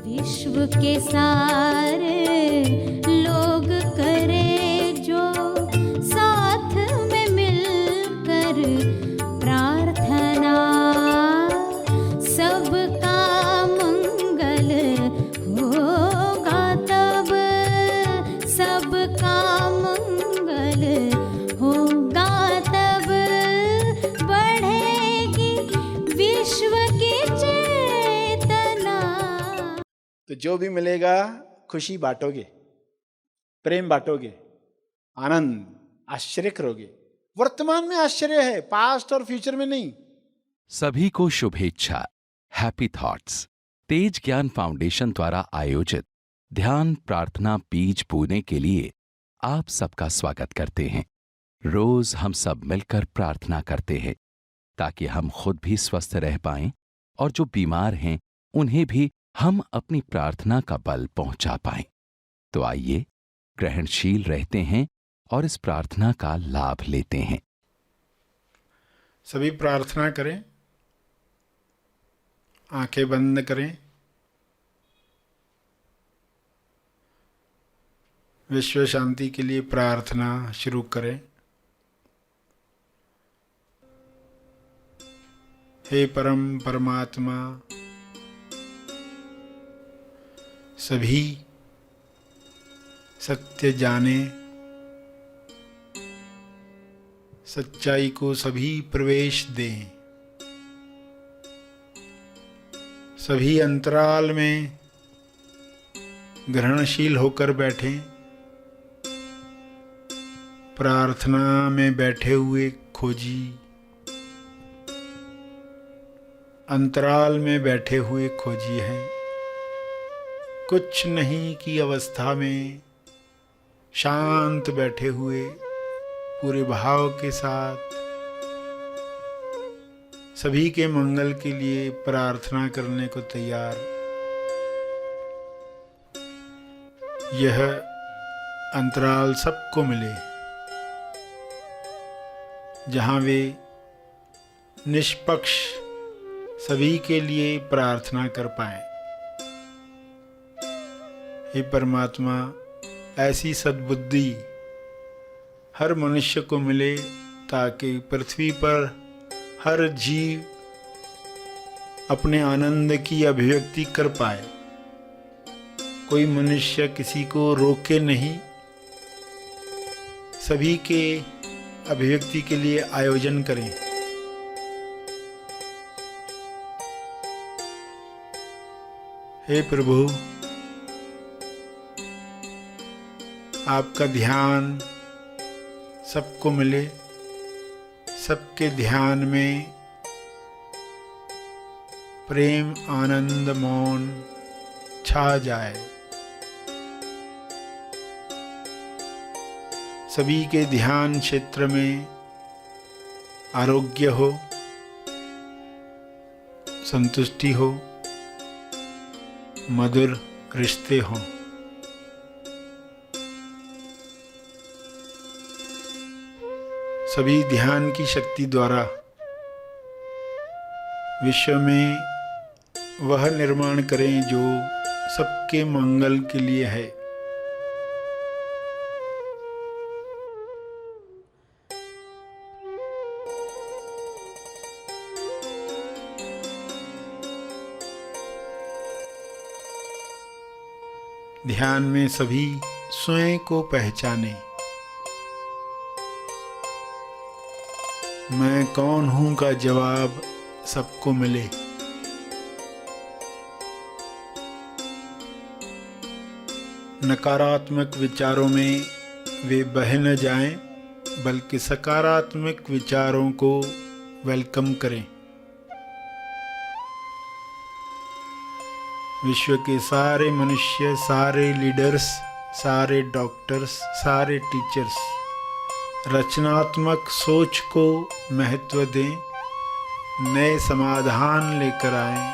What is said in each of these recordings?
विश्व के सारे लोग करे जो साथ में मिलकर प्रार्थना, सबका मंगल होगा तब, सबका मंगल होगा तब, बढ़ेगी विश्व की चेतना। तो जो भी मिलेगा खुशी बांटोगे, प्रेम बांटोगे, आनंद, आश्चर्य करोगे। वर्तमान में आश्चर्य है, पास्ट और फ्यूचर में नहीं। सभी को शुभेच्छा। हैप्पी थॉट्स तेज ज्ञान फाउंडेशन द्वारा आयोजित ध्यान प्रार्थना बीज बोने के लिए आप सबका स्वागत करते हैं। रोज हम सब मिलकर प्रार्थना करते हैं ताकि हम खुद भी स्वस्थ रह पाएं और जो बीमार हैं उन्हें भी हम अपनी प्रार्थना का बल पहुंचा पाएं। तो आइए ग्रहणशील रहते हैं और इस प्रार्थना का लाभ लेते हैं। सभी प्रार्थना करें, आंखें बंद करें। विश्व शांति के लिए प्रार्थना शुरू करें। हे परम परमात्मा, सभी सत्य जाने, सच्चाई को सभी प्रवेश दें। सभी अंतराल में ग्रहणशील होकर बैठें। प्रार्थना में बैठे हुए खोजी, अंतराल में बैठे हुए खोजी हैं। कुछ नहीं की अवस्था में शांत बैठे हुए पूरे भाव के साथ सभी के मंगल के लिए प्रार्थना करने को तैयार। यह अंतराल सबको मिले जहाँ वे निष्पक्ष सभी के लिए प्रार्थना कर पाएं। हे परमात्मा, ऐसी सद्बुद्धि हर मनुष्य को मिले ताकि पृथ्वी पर हर जीव अपने आनंद की अभिव्यक्ति कर पाए। कोई मनुष्य किसी को रोके नहीं, सभी के अभिव्यक्ति के लिए आयोजन करें। हे प्रभु, आपका ध्यान सबको मिले, सबके ध्यान में प्रेम, आनंद, मौन छा जाए। सभी के ध्यान क्षेत्र में आरोग्य हो, संतुष्टि हो, मधुर रिश्ते हों। सभी ध्यान की शक्ति द्वारा विश्व में वह निर्माण करें जो सबके मंगल के लिए है। ध्यान में सभी स्वयं को पहचाने। मैं कौन हूँ का जवाब सबको मिले। नकारात्मक विचारों में वे बह न जाएं, बल्कि सकारात्मक विचारों को वेलकम करें। विश्व के सारे मनुष्य, सारे लीडर्स, सारे डॉक्टर्स, सारे टीचर्स रचनात्मक सोच को महत्व दें, नए समाधान लेकर आएं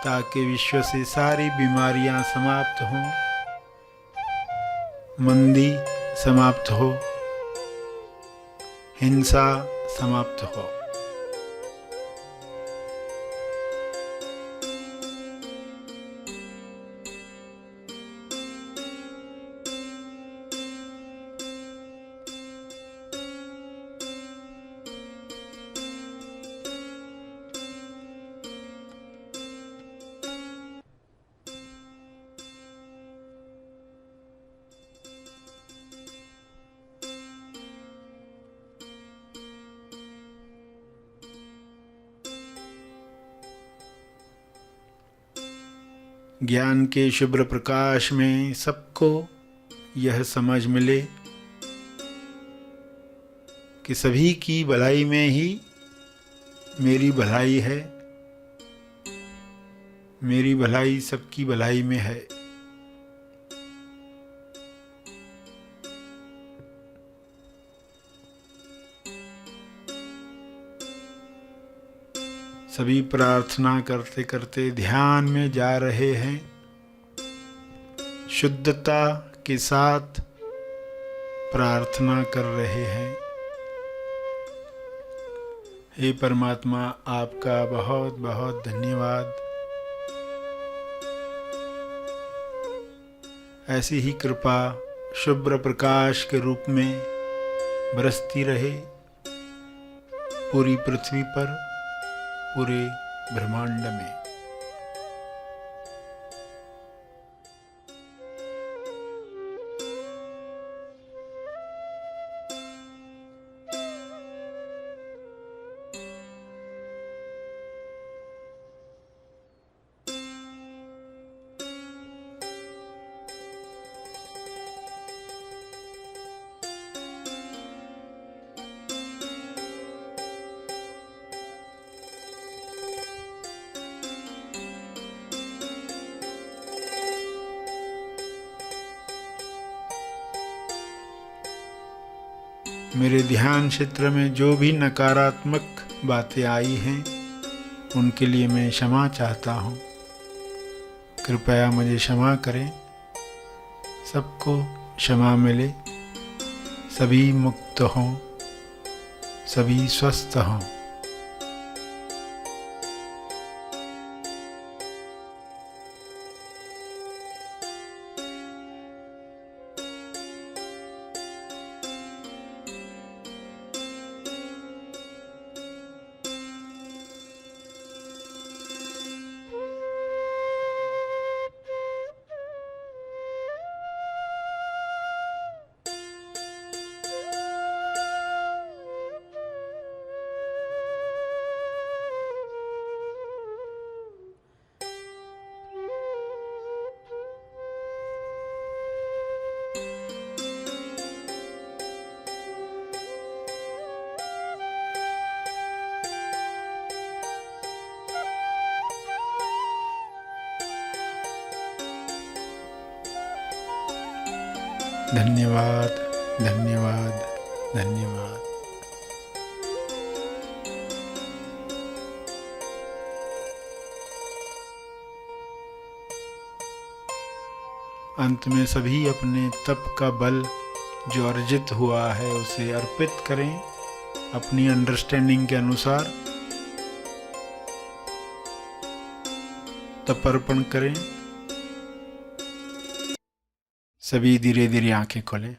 ताकि विश्व से सारी बीमारियां समाप्त हों, मंदी समाप्त हो, हिंसा समाप्त हो। ज्ञान के शुभ्र प्रकाश में सबको यह समझ मिले कि सभी की भलाई में ही मेरी भलाई है, मेरी भलाई सबकी भलाई में है। सभी प्रार्थना करते करते ध्यान में जा रहे हैं, शुद्धता के साथ प्रार्थना कर रहे हैं। हे परमात्मा, आपका बहुत बहुत धन्यवाद। ऐसी ही कृपा शुभ्र प्रकाश के रूप में बरसती रहे पूरी पृथ्वी पर, पूरे ब्रह्मांड में। मेरे ध्यान क्षेत्र में जो भी नकारात्मक बातें आई हैं, उनके लिए मैं क्षमा चाहता हूँ। कृपया मुझे क्षमा करें। सबको क्षमा मिले, सभी मुक्त हों, सभी स्वस्थ हों। धन्यवाद, धन्यवाद, धन्यवाद। अंत में सभी अपने तप का बल जो अर्जित हुआ है उसे अर्पित करें अपनी अंडरस्टैंडिंग के अनुसार। तप अर्पण करें। सभी धीरे धीरे आंखें खोलें।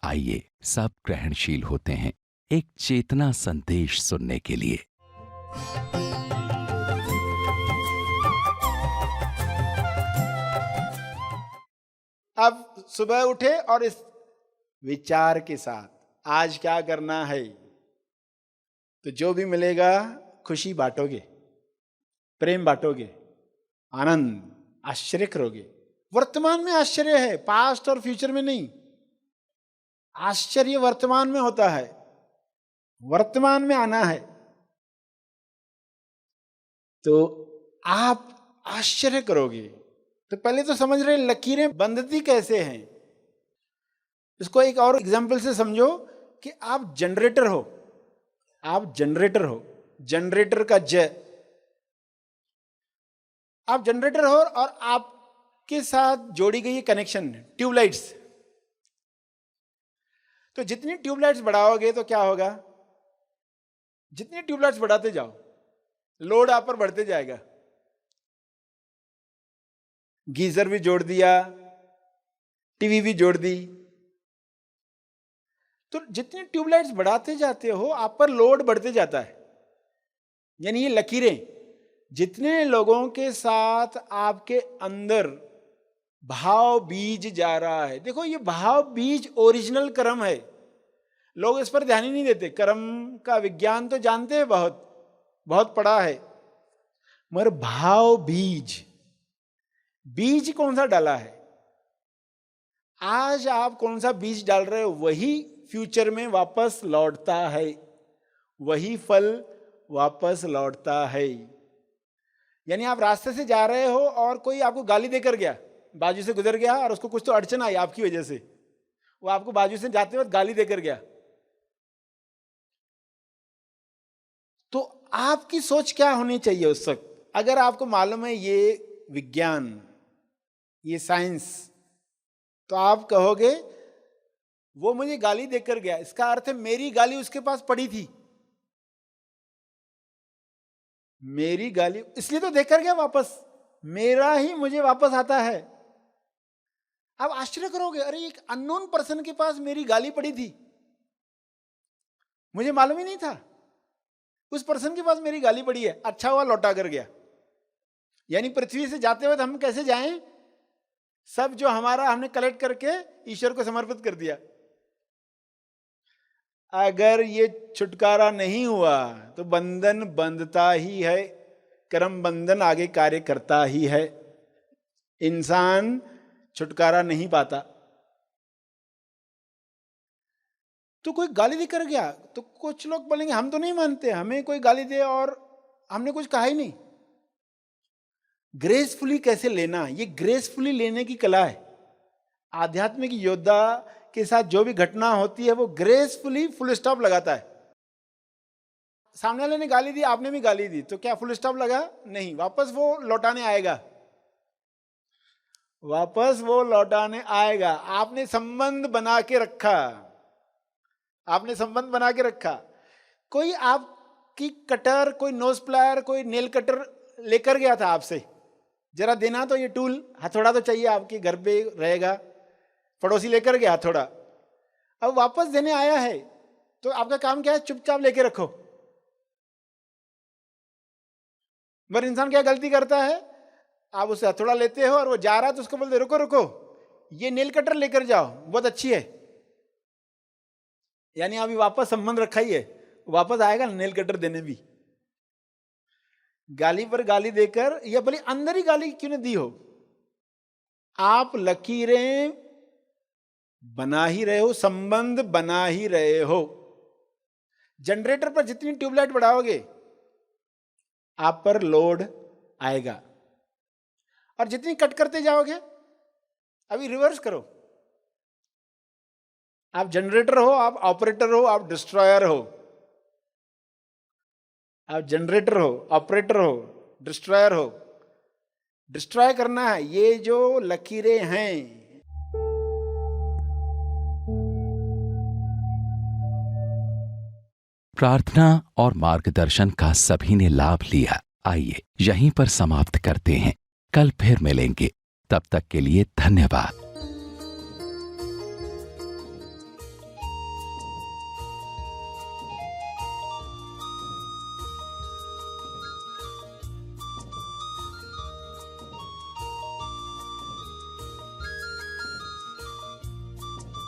आइए सब ग्रहणशील होते हैं एक चेतना संदेश सुनने के लिए। अब सुबह उठे और इस विचार के साथ आज क्या करना है, तो जो भी मिलेगा खुशी बांटोगे, प्रेम बांटोगे, आनंद, आश्चर्य करोगे। वर्तमान में आश्चर्य है, पास्ट और फ्यूचर में नहीं। आश्चर्य वर्तमान में होता है, वर्तमान में आना है। तो आप आश्चर्य करोगे। तो पहले तो समझ रहे लकीरें बंधती कैसे हैं। इसको एक और एग्जांपल से समझो कि आप जनरेटर हो, आप जनरेटर हो, जनरेटर का ज, आप जनरेटर हो और आपके साथ जोड़ी गई कनेक्शन ट्यूबलाइट्स। तो जितनी ट्यूबलाइट्स बढ़ाओगे तो क्या होगा, जितनी ट्यूबलाइट्स बढ़ाते जाओ लोड आप पर बढ़ते जाएगा। गीजर भी जोड़ दिया, टीवी भी जोड़ दी, तो जितनी ट्यूबलाइट्स बढ़ाते जाते हो आप पर लोड बढ़ते जाता है। यानी ये लकीरें, जितने लोगों के साथ आपके अंदर भाव बीज जा रहा है। देखो ये भाव बीज ओरिजिनल कर्म है, लोग इस पर ध्यान ही नहीं देते। कर्म का विज्ञान तो जानते हैं बहुत, बहुत पढ़ा है, मगर भाव बीज, बीज कौन सा डाला है? आज आप कौन सा बीज डाल रहे हो वही फ्यूचर में वापस लौटता है, वही फल वापस लौटता है। यानी आप रास्ते से जा रहे हो और कोई आपको गाली देकर गया, बाजू से गुजर गया और उसको कुछ तो अड़चन आई आपकी वजह से, वो आपको बाजू से जाते वक्त गाली देकर गया, तो आपकी सोच क्या होनी चाहिए उस वक्त? अगर आपको मालूम है ये विज्ञान, ये साइंस, तो आप कहोगे वो मुझे गाली देकर गया, इसका अर्थ है मेरी गाली उसके पास पड़ी थी, मेरी गाली इसलिए तो देकर गया वापस, मेरा ही मुझे वापस आता है। आप आश्चर्य करोगे, अरे एक अननोन पर्सन के पास मेरी गाली पड़ी थी, मुझे मालूम ही नहीं था, उस पर्सन के पास मेरी गाली पड़ी है, अच्छा हुआ लौटा कर गया। यानी पृथ्वी से जाते हुए हम कैसे जाएं? सब जो हमारा हमने कलेक्ट करके ईश्वर को समर्पित कर दिया। अगर ये छुटकारा नहीं हुआ तो बंधन बंधता ही है, कर्म बंधन आगे कार्य करता ही है, इंसान छुटकारा नहीं पाता। तो कोई गाली देकर गया तो कुछ लोग बोलेंगे हम तो नहीं मानते, हमें कोई गाली दे और हमने कुछ कहा ही नहीं। ग्रेसफुली कैसे लेना, ये ग्रेसफुली लेने की कला है। आध्यात्मिक योद्धा के साथ जो भी घटना होती है वो ग्रेसफुली फुल स्टॉप लगाता है। सामने वाले ने गाली दी, आपने भी गाली दी, तो क्या फुल स्टॉप लगा? नहीं, वापस वो लौटाने आएगा, वापस वो लौटाने आएगा। आपने संबंध बना के रखा, आपने संबंध बना के रखा। कोई आपकी कटर, कोई नोज प्लायर, कोई नेल कटर लेकर गया था आपसे, जरा देना तो ये टूल, हथौड़ा तो चाहिए, आपके घर पे रहेगा, पड़ोसी लेकर गया हथौड़ा, अब वापस देने आया है, तो आपका काम क्या है? चुपचाप लेके रखो। मगर इंसान क्या गलती करता है? आप उसे हथौड़ा लेते हो और वो जा रहा है तो उसको बोलते रुको रुको, ये नेल कटर लेकर जाओ, बहुत अच्छी है। यानी अभी वापस संबंध रखा ही है, वापस आएगा नेल कटर देने भी। गाली पर गाली देकर, या भले अंदर ही गाली क्यों न दी हो, आप लकीरें बना ही रहे हो, संबंध बना ही रहे हो। जनरेटर पर जितनी ट्यूबलाइट बढ़ाओगे आप पर लोड आएगा, और जितनी कट करते जाओगे, अभी रिवर्स करो, आप जनरेटर हो, आप ऑपरेटर हो, आप डिस्ट्रॉयर हो। आप जनरेटर हो, ऑपरेटर हो, डिस्ट्रॉयर हो। डिस्ट्रॉय करना है ये जो लकीरें हैं। प्रार्थना और मार्गदर्शन का सभी ने लाभ लिया। आइए यहीं पर समाप्त करते हैं, कल फिर मिलेंगे, तब तक के लिए धन्यवाद।